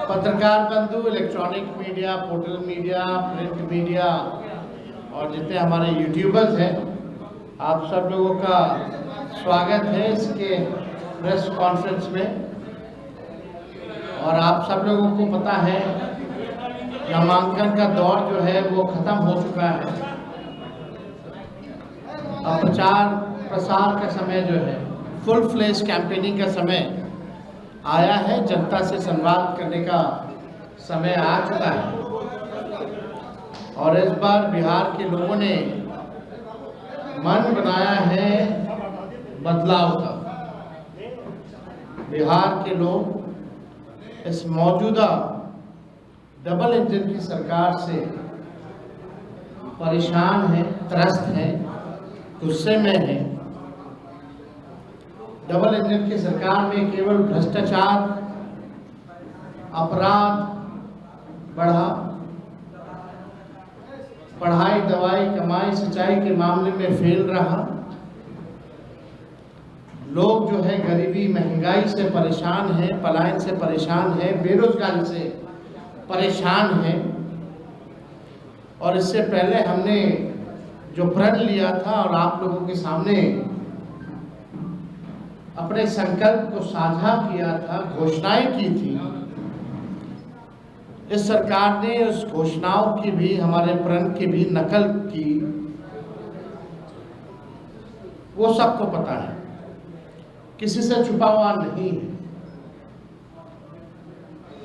पत्रकार बंधु, electronic media, portal media, print media और जितने हमारे यूट्यूबर्स हैं, आप सब लोगों का स्वागत है इसके प्रेस कॉन्फ्रेंस में। और आप सब लोगों को पता है नामांकन का दौर जो है वो ख़त्म हो चुका है। अब प्रचार प्रसार का समय जो है, फुल फ्लेश कैंपेनिंग का समय आया है। जनता से संवाद करने का समय आ चुका है और इस बार बिहार के लोगों ने मन बनाया है बदलाव का। बिहार के लोग इस मौजूदा डबल इंजन की सरकार से परेशान हैं, त्रस्त हैं, गुस्से में हैं। डबल इंजन की सरकार में केवल भ्रष्टाचार, अपराध बढ़ा, पढ़ाई, दवाई, कमाई, सिंचाई के मामले में फेल रहा। लोग जो है गरीबी, महंगाई से परेशान हैं, पलायन से परेशान हैं, बेरोजगारी से परेशान हैं। और इससे पहले हमने जो प्रण लिया था और आप लोगों के सामने अपने संकल्प को साझा किया था, घोषणाएं की थी, इस सरकार ने उस घोषणाओं की भी, हमारे प्रण की भी नकल की। वो सबको पता है, किसी से छुपा हुआ नहीं है।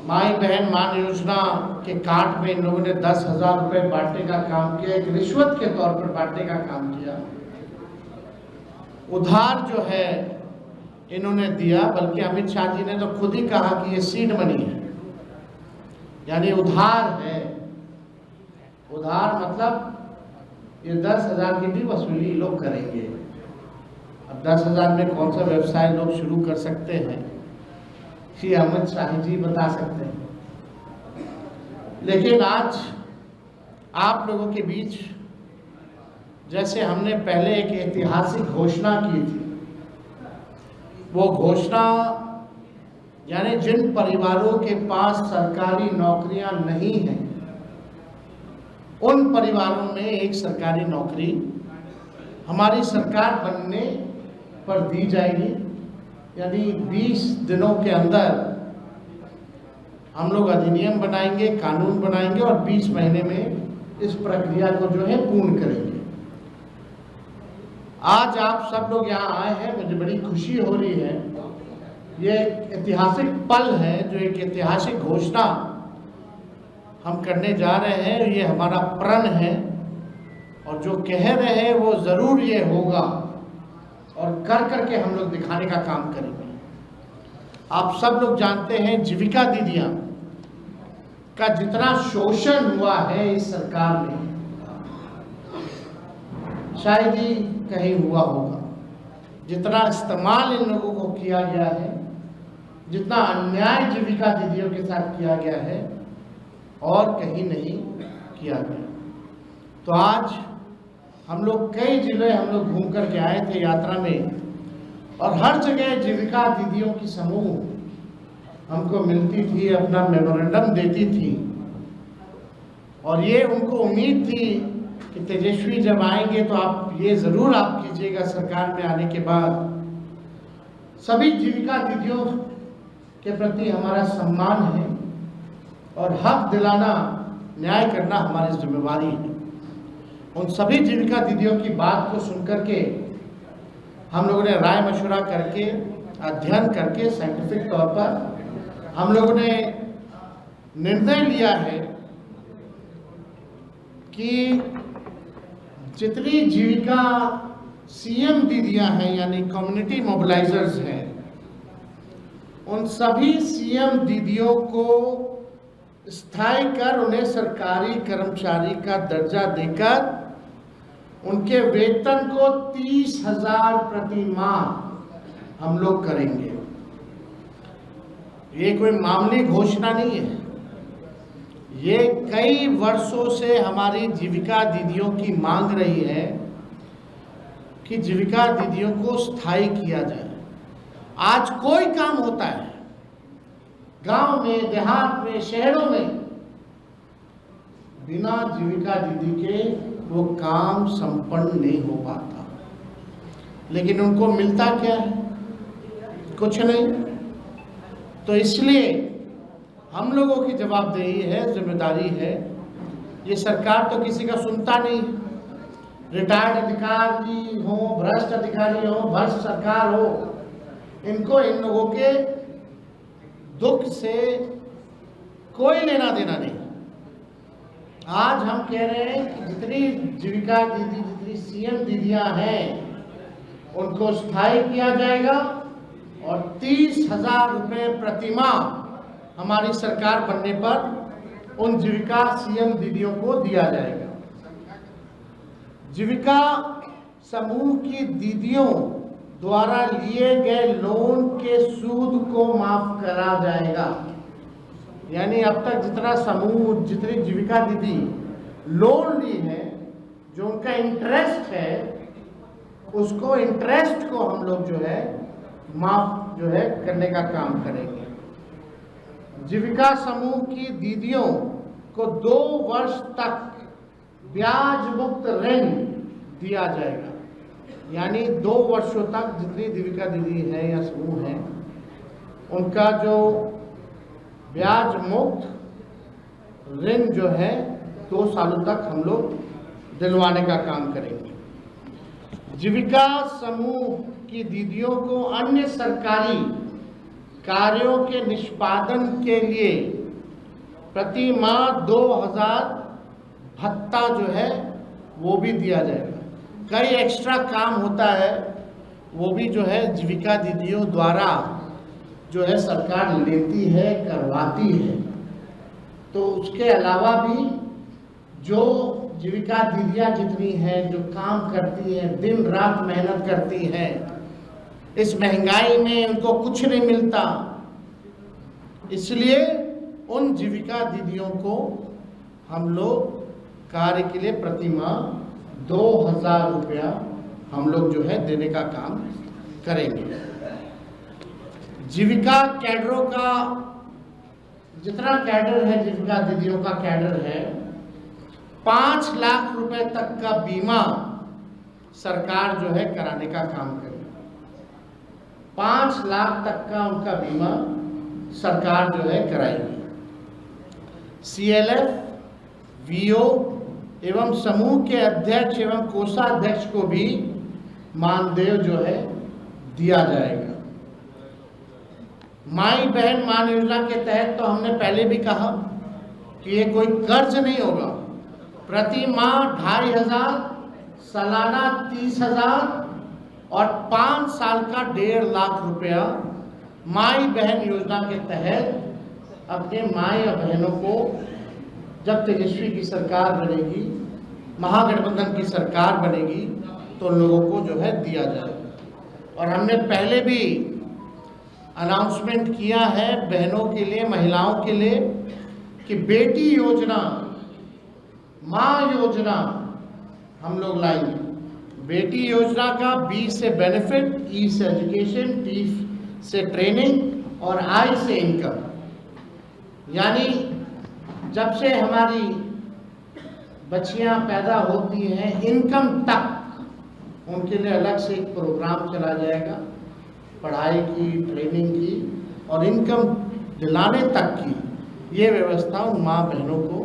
माई बहन मान योजना के कार्ड में इन लोगों ने 10,000 रुपए बांटने का काम किया, एक रिश्वत के तौर पर बांटने का काम किया। उधार जो है इन्होंने दिया, बल्कि अमित शाह जी ने तो खुद ही कहा कि ये सीड मनी है, यानी उधार है। उधार मतलब ये 10,000 की भी वसूली लोग करेंगे। अब 10,000 में कौन सा व्यवसाय लोग शुरू कर सकते हैं, ये अमित शाह जी बता सकते हैं। लेकिन आज आप लोगों के बीच जैसे हमने पहले एक ऐतिहासिक घोषणा की थी, वो घोषणा यानी जिन परिवारों के पास सरकारी नौकरियां नहीं हैं, उन परिवारों में एक सरकारी नौकरी हमारी सरकार बनने पर दी जाएगी। यानी 20 दिनों के अंदर हम लोग अधिनियम बनाएंगे, कानून बनाएंगे और 20 महीने में इस प्रक्रिया को जो है पूर्ण करेंगे। आज आप सब लोग यहाँ आए हैं, मुझे बड़ी खुशी हो रही है। ये एक ऐतिहासिक पल है, जो एक ऐतिहासिक घोषणा हम करने जा रहे हैं। ये हमारा प्रण है और जो कह रहे हैं वो जरूर ये होगा और कर करके हम लोग दिखाने का काम करेंगे। आप सब लोग जानते हैं जीविका दीदियां का जितना शोषण हुआ है इस सरकार में, शायद ही कहीं हुआ होगा। जितना इस्तेमाल इन लोगों को किया गया है, जितना अन्याय जीविका दीदियों के साथ किया गया है, और कहीं नहीं किया गया। तो आज हम लोग कई जिले हम लोग घूम कर के आए थे यात्रा में, और हर जगह जीविका दीदियों की समूह हमको मिलती थी, अपना मेमोरेंडम देती थी। और ये उनको उम्मीद थी कि तेजस्वी जब आएंगे तो आप ये ज़रूर आप कीजिएगा सरकार में आने के बाद। सभी जीविका दीदियों के प्रति हमारा सम्मान है और हक दिलाना, न्याय करना हमारी जिम्मेवारी है। उन सभी जीविका दीदियों की बात को सुनकर के हम लोगों ने राय मशवरा करके, अध्ययन करके, साइंटिफिक तौर पर हम लोगों ने निर्णय लिया है कि जितनी जीविका सीएम दीदियां हैं, यानी कम्युनिटी मोबिलाइजर्स हैं, उन सभी सीएम दीदियों को स्थायी कर उन्हें सरकारी कर्मचारी का दर्जा देकर उनके वेतन को 30,000 प्रति माह हम लोग करेंगे। ये कोई मामूली घोषणा नहीं है, ये कई वर्षों से हमारी जीविका दीदियों की मांग रही है कि जीविका दीदियों को स्थायी किया जाए। आज कोई काम होता है गांव में, देहात में, शहरों में बिना जीविका दीदी के वो काम संपन्न नहीं हो पाता। लेकिन उनको मिलता क्या है? कुछ नहीं। तो इसलिए हम लोगों की जवाबदेही है, जिम्मेदारी है। ये सरकार तो किसी का सुनता नहीं। रिटायर्ड अधिकारी हो, भ्रष्ट अधिकारी हो, भ्रष्ट सरकार हो, इनको इन लोगों के दुख से कोई लेना देना नहीं। आज हम कह रहे हैं कि जितनी जीविका दीदी, जितनी सीएम दीदियां हैं, उनको स्थायी किया जाएगा और 30,000 रुपये प्रतिमाह हमारी सरकार बनने पर उन जीविका सीएम दीदियों को दिया जाएगा। जीविका समूह की दीदियों द्वारा लिए गए लोन के सूद को माफ करा जाएगा। यानी अब तक जितना समूह, जितनी जीविका दीदी लोन ली है, जो उनका इंटरेस्ट है, उसको इंटरेस्ट को हम लोग जो है माफ जो है करने का काम करेंगे। जीविका समूह की दीदियों को 2 वर्ष तक ब्याज मुक्त ऋण दिया जाएगा। यानी 2 वर्षों तक जितनी जीविका दीदी है या समूह है, उनका जो ब्याज मुक्त ऋण जो है 2 सालों तक हम लोग दिलवाने का काम करेंगे। जीविका समूह की दीदियों को अन्य सरकारी कार्यों के निष्पादन के लिए प्रति माह 2,000 भत्ता जो है वो भी दिया जाएगा। कई एक्स्ट्रा काम होता है, वो भी जो है जीविका दीदियों द्वारा जो है सरकार लेती है, करवाती है। तो उसके अलावा भी जो जीविका दीदियाँ जितनी हैं, जो काम करती हैं, दिन रात मेहनत करती हैं, इस महंगाई में उनको कुछ नहीं मिलता, इसलिए उन जीविका दीदियों को हम लोग कार्य के लिए प्रति माह 2,000 रुपया हम लोग जो है देने का काम करेंगे। जीविका कैडरों का जितना कैडर है, जीविका दीदियों का कैडर है, 5 लाख रुपए तक का बीमा सरकार जो है कराने का काम करेगी। 5 लाख तक का उनका बीमा सरकार जो है कराएगी। CLF, VO एवं समूह के अध्यक्ष एवं कोषाध्यक्ष को भी मानदेय जो है दिया जाएगा। माई बहन मान योजना के तहत तो हमने पहले भी कहा कि ये कोई कर्ज नहीं होगा। प्रति माह 2,500, सालाना 30,000 और 5 साल का 1.5 लाख रुपया माई बहन योजना के तहत अपने माई और बहनों को जब तेजस्वी की सरकार बनेगी, महागठबंधन की सरकार बनेगी, तो लोगों को जो है दिया जाएगा। और हमने पहले भी अनाउंसमेंट किया है बहनों के लिए, महिलाओं के लिए, कि बेटी योजना, माँ योजना हम लोग लाएंगे। बेटी योजना का B से बेनिफिट, E से एजुकेशन, T से ट्रेनिंग और I से इनकम। यानी जब से हमारी बच्चियां पैदा होती हैं, इनकम तक उनके लिए अलग से एक प्रोग्राम चला जाएगा, पढ़ाई की, ट्रेनिंग की और इनकम दिलाने तक की ये व्यवस्था उन माँ बहनों को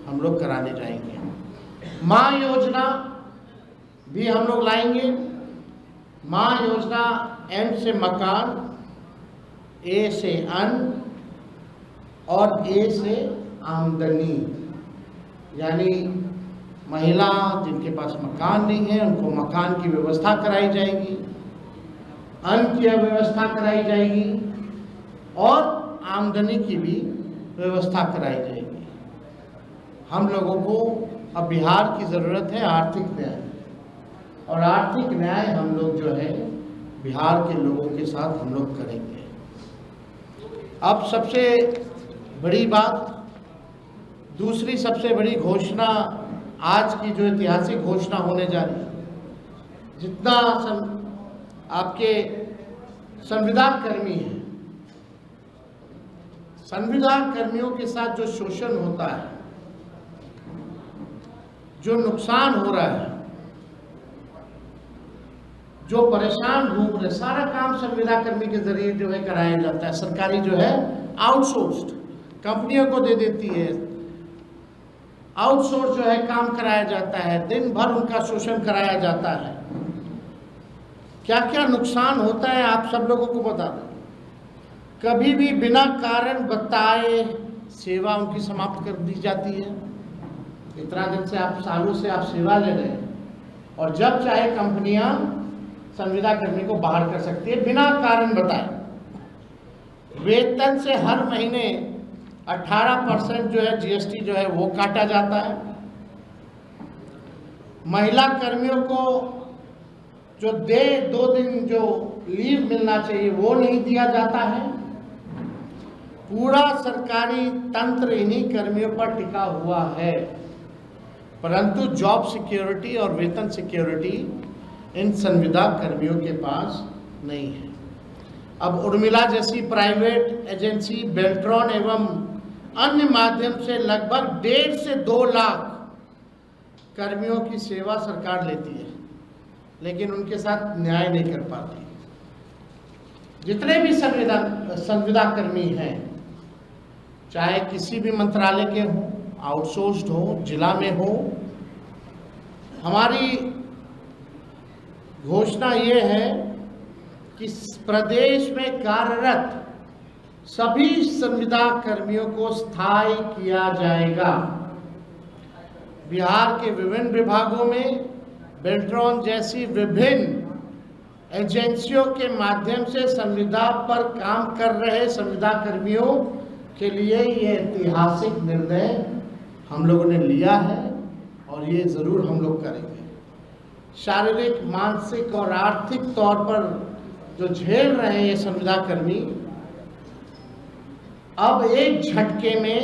हम लोग कराने जाएंगे। माँ योजना भी हम लोग लाएंगे। माँ योजना M से मकान, A से अन्न और A से आमदनी। यानी महिला जिनके पास मकान नहीं है, उनको मकान की व्यवस्था कराई जाएगी, अन्न की व्यवस्था कराई जाएगी और आमदनी की भी व्यवस्था कराई जाएगी। हम लोगों को अब बिहार की ज़रूरत है आर्थिक न्याय, और आर्थिक न्याय हम लोग जो है बिहार के लोगों के साथ हम लोग करेंगे। अब सबसे बड़ी बात, दूसरी सबसे बड़ी घोषणा, आज की जो ऐतिहासिक घोषणा होने जा रही है, जितना आपके संविदा कर्मी हैं, संविदा कर्मियों के साथ जो शोषण होता है, जो नुकसान हो रहा है, जो परेशान घूम रहे, सारा काम संविदा कर्मी के जरिए जो है कराया जाता है। सरकारी जो है आउटसोर्स्ड कंपनियों को दे देती है, आउटसोर्स जो है काम कराया जाता है, दिन भर उनका शोषण कराया जाता है। क्या क्या नुकसान होता है आप सब लोगों को बता दें। कभी भी बिना कारण बताए सेवा उनकी समाप्त कर दी जाती है। इतना दिन से आप सालों से आप सेवा ले रहे हैं, और जब चाहे कंपनियां संविदा कर्मी को बाहर कर सकती है बिना कारण बताए। वेतन से हर महीने 18% जो है जीएसटी जो है वो काटा जाता है। महिला कर्मियों को जो 2 दिन जो लीव मिलना चाहिए वो नहीं दिया जाता है। पूरा सरकारी तंत्र इन्हीं कर्मियों पर टिका हुआ है, परंतु जॉब सिक्योरिटी और वेतन सिक्योरिटी इन संविदा कर्मियों के पास नहीं है। अब उर्मिला जैसी प्राइवेट एजेंसी बेल्ट्रॉन एवं अन्य माध्यम से लगभग 1.5 से 2 लाख कर्मियों की सेवा सरकार लेती है, लेकिन उनके साथ न्याय नहीं कर पाती। जितने भी संविदा कर्मी हैं, चाहे किसी भी मंत्रालय के हों, आउटसोर्स्ड हो, जिला में हो, हमारी घोषणा ये है कि प्रदेश में कार्यरत सभी संविदा कर्मियों को स्थायी किया जाएगा। बिहार के विभिन्न विभागों में बेल्ट्रॉन जैसी विभिन्न एजेंसियों के माध्यम से संविदा पर काम कर रहे संविदा कर्मियों के लिए ये ऐतिहासिक निर्णय हम लोगों ने लिया है, और ये ज़रूर हम लोग करेंगे। शारीरिक, मानसिक और आर्थिक तौर पर जो झेल रहे हैं ये संविदा कर्मी, अब एक झटके में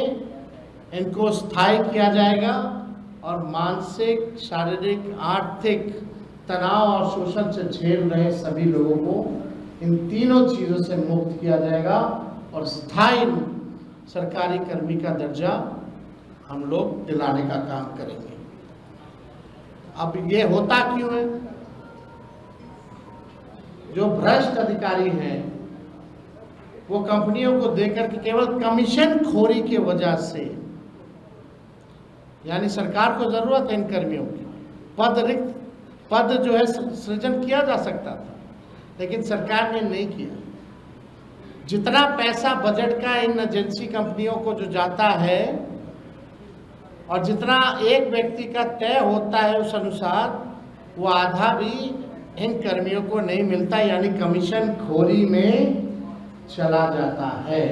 इनको स्थायी किया जाएगा और मानसिक, शारीरिक, आर्थिक तनाव और शोषण से झेल रहे सभी लोगों को इन तीनों चीज़ों से मुक्त किया जाएगा और स्थायी सरकारी कर्मी का दर्जा हम लोग दिलाने का काम करेंगे। अब ये होता क्यों है? जो भ्रष्ट अधिकारी हैं वो कंपनियों को देकर के केवल कमीशन खोरी की वजह से, यानी सरकार को जरूरत है इन कर्मियों की, पद जो है सृजन किया जा सकता था, लेकिन सरकार ने नहीं किया। जितना पैसा बजट का इन एजेंसी कंपनियों को जो जाता है और जितना एक व्यक्ति का तय होता है उस अनुसार, वो आधा भी इन कर्मियों को नहीं मिलता, यानी कमीशन खोरी में चला जाता है।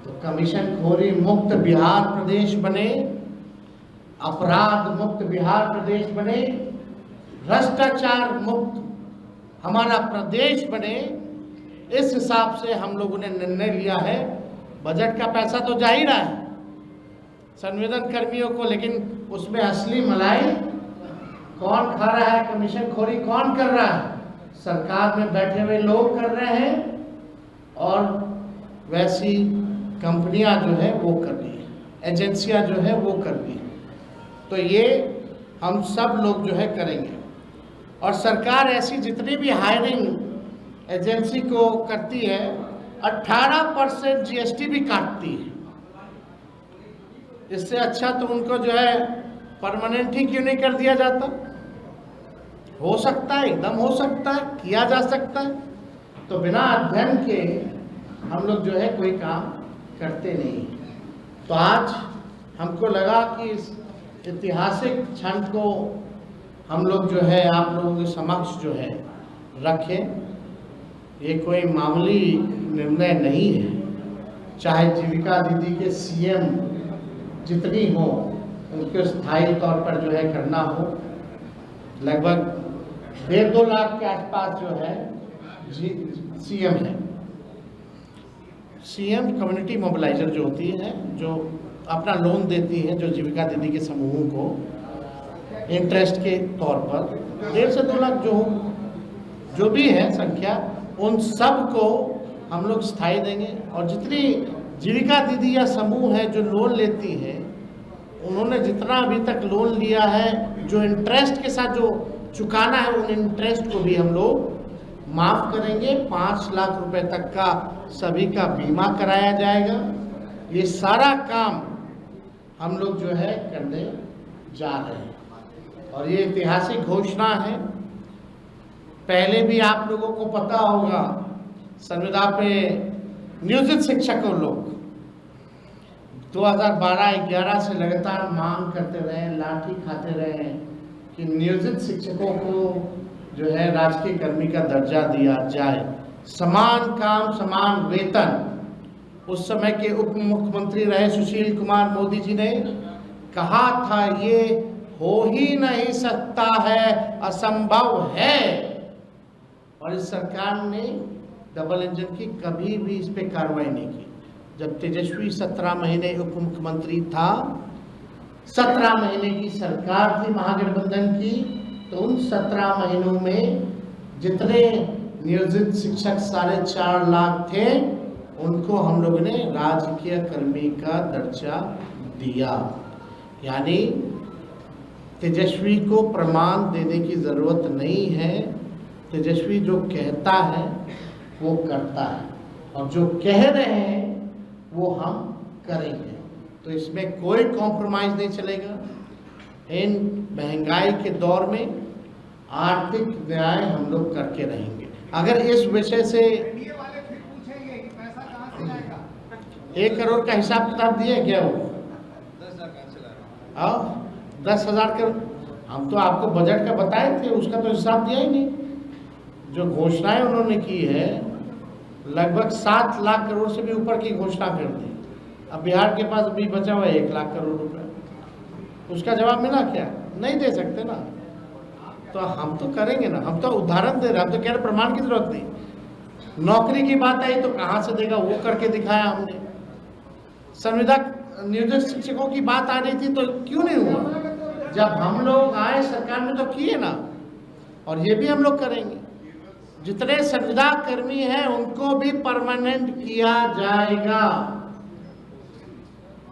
तो कमीशन खोरी मुक्त बिहार प्रदेश बने, अपराध मुक्त बिहार प्रदेश बने, भ्रष्टाचार मुक्त हमारा प्रदेश बने, इस हिसाब से हम लोगों ने निर्णय लिया है। बजट का पैसा तो जा ही रहा है संविदा कर्मियों को, लेकिन उसमें असली मलाई कौन खा रहा है, कमीशन खोरी कौन कर रहा है? सरकार में बैठे हुए लोग कर रहे हैं, और वैसी कंपनियां जो है वो कर रही है, एजेंसियां जो है वो कर रही है। तो ये हम सब लोग जो है करेंगे। और सरकार ऐसी जितनी भी हायरिंग एजेंसी को करती है, 18% जीएसटी भी काटती है। इससे अच्छा तो उनको जो है परमानेंट ही क्यों नहीं कर दिया जाता? हो सकता है, एकदम हो सकता है, किया जा सकता है। तो बिना अध्ययन के हम लोग जो है कोई काम करते नहीं। तो आज हमको लगा कि इस ऐतिहासिक क्षण को हम लोग जो है आप लोगों के समक्ष जो है रखें। ये कोई मामूली निर्णय नहीं है। चाहे जीविका दीदी के सीएम जितनी हो, उनको स्थायी तौर पर जो है करना हो, लगभग 1.5-2 लाख के आसपास जो है सीएम है। सीएम कम्युनिटी मोबिलाइजर जो होती है, जो अपना लोन देती है, जो जीविका दीदी के समूहों को इंटरेस्ट के तौर पर 1.5 से 2 लाख जो भी है संख्या, उन सब को हम लोग स्थायी देंगे। और जितनी जीविका दीदी या समूह है जो लोन लेती हैं, उन्होंने जितना अभी तक लोन लिया है, जो इंटरेस्ट के साथ जो चुकाना है, उन इंटरेस्ट को भी हम लोग माफ़ करेंगे। 5 लाख रुपए तक का सभी का बीमा कराया जाएगा। ये सारा काम हम लोग जो है करने जा रहे हैं और ये ऐतिहासिक घोषणा है। पहले भी आप लोगों को पता होगा, संविदा पे नियोजित शिक्षकों लोग 2012-11 से लगातार मांग करते रहे, लाठी खाते रहे कि नियोजित शिक्षकों को जो है राजकीय कर्मी का दर्जा दिया जाए, समान काम समान वेतन। उस समय के उप मुख्यमंत्री रहे सुशील कुमार मोदी जी ने कहा था ये हो ही नहीं सकता है, असंभव है। और इस सरकार ने डबल इंजन की कभी भी इस पे कार्रवाई नहीं की। जब तेजस्वी 17 महीने उप मुख्यमंत्री था, 17 महीने की सरकार थी महागठबंधन की, तो उन 17 महीनों में जितने नियोजित शिक्षक 4.5 लाख थे, उनको हम लोगों ने राजकीय कर्मी का दर्जा दिया। यानी तेजस्वी को प्रमाण देने की ज़रूरत नहीं है। तेजस्वी जो कहता है वो करता है, और जो कह रहे हैं वो हम करेंगे। तो इसमें कोई कॉम्प्रोमाइज़ नहीं चलेगा। इन महंगाई के दौर में आर्थिक न्याय हम लोग करके रहेंगे। अगर इस विषय से 1 करोड़ का हिसाब किताब दिए क्या वो 10,000 का, हम तो आपको बजट का बताए थे, उसका तो हिसाब दिया ही नहीं। जो घोषणाएं उन्होंने की है, लगभग 7 लाख करोड़ से भी ऊपर की घोषणा कर दी। अब बिहार के पास अभी बचा हुआ है 1 लाख करोड़ रुपए, उसका जवाब मिला क्या? नहीं दे सकते ना। तो हम तो करेंगे ना, हम तो उदाहरण दे रहे हैं, हम तो कह रहे प्रमाण की जरूरत नहीं। नौकरी की बात आई तो कहाँ से देगा, वो करके दिखाया हमने। संविदा नियोजित शिक्षकों की बात आ रही थी तो क्यों नहीं हुआ? जब हम लोग आए सरकार में तो किए ना, और ये भी हम लोग करेंगे। जितने संविदा कर्मी हैं उनको भी परमानेंट किया जाएगा।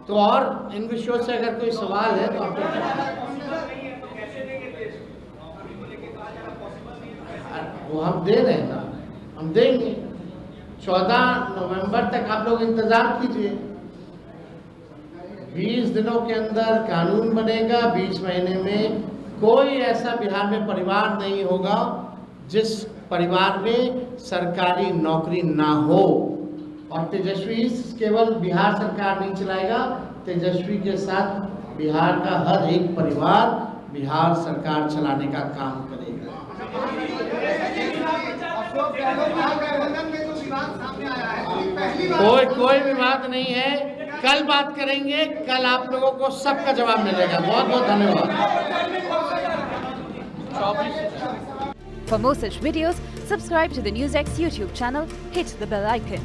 तो और इन विषयों से अगर कोई सवाल है तो आप वो हम दे रहे हैं ना, हम देंगे। 14 नवंबर तक आप लोग इंतजार कीजिए। 20 दिनों के अंदर कानून बनेगा। 20 महीने में कोई ऐसा बिहार में परिवार नहीं होगा जिस परिवार में सरकारी नौकरी ना हो। और तेजस्वी केवल बिहार सरकार नहीं चलाएगा, तेजस्वी के साथ बिहार का हर एक परिवार बिहार सरकार चलाने का काम करेगा। कोई विवाद नहीं है, कल बात करेंगे। कल आप लोगों को सबका जवाब मिलेगा। बहुत बहुत धन्यवाद। For more such videos, subscribe to the NewsX YouTube channel, hit the bell icon.